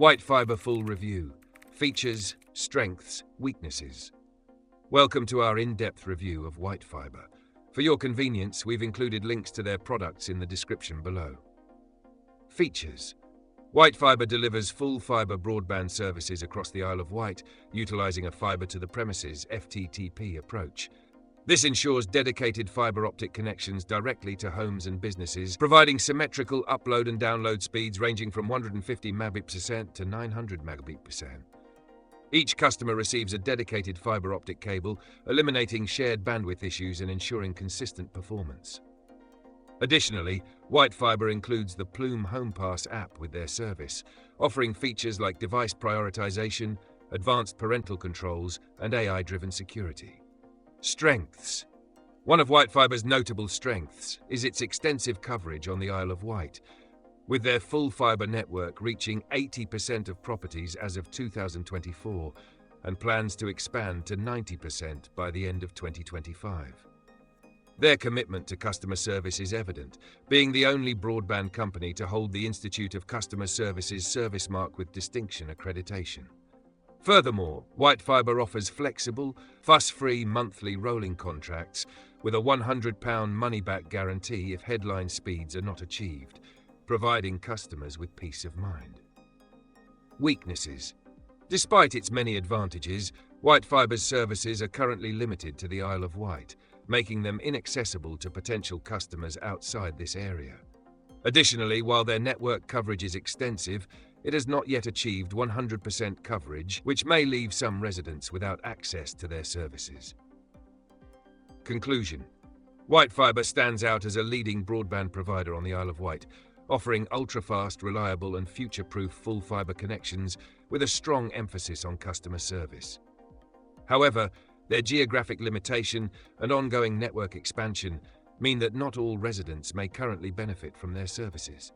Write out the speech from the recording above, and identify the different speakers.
Speaker 1: WightFibre Full Review. Features, Strengths, Weaknesses. Welcome to our in-depth review of WightFibre. For your convenience, we've included links to their products in the description below. Features. WightFibre delivers full fibre broadband services across the Isle of Wight, utilizing a fibre-to-the-premises (FTTP) approach. This ensures dedicated fibre optic connections directly to homes and businesses, providing symmetrical upload and download speeds ranging from 150 Mbps to 900 Mbps. Each customer receives a dedicated fibre optic cable, eliminating shared bandwidth issues and ensuring consistent performance. Additionally, WightFibre includes the Plume HomePass app with their service, offering features like device prioritization, advanced parental controls, and AI-driven security. Strengths. One of WightFibre's notable strengths is its extensive coverage on the Isle of Wight, with their full fibre network reaching 80% of properties as of 2024 and plans to expand to 90% by the end of 2025. Their commitment to customer service is evident, being the only broadband company to hold the Institute of Customer Service's Service Mark with Distinction accreditation. Furthermore, WightFibre offers flexible, fuss-free monthly rolling contracts with a £100 money-back guarantee if headline speeds are not achieved, providing customers with peace of mind. Weaknesses. Despite its many advantages, WightFibre's services are currently limited to the Isle of Wight, making them inaccessible to potential customers outside this area. Additionally, while their network coverage is extensive, it has not yet achieved 100% coverage, which may leave some residents without access to their services. Conclusion. WightFibre stands out as a leading broadband provider on the Isle of Wight, offering ultra-fast, reliable and future-proof full fibre connections with a strong emphasis on customer service. However, their geographic limitation and ongoing network expansion mean that not all residents may currently benefit from their services.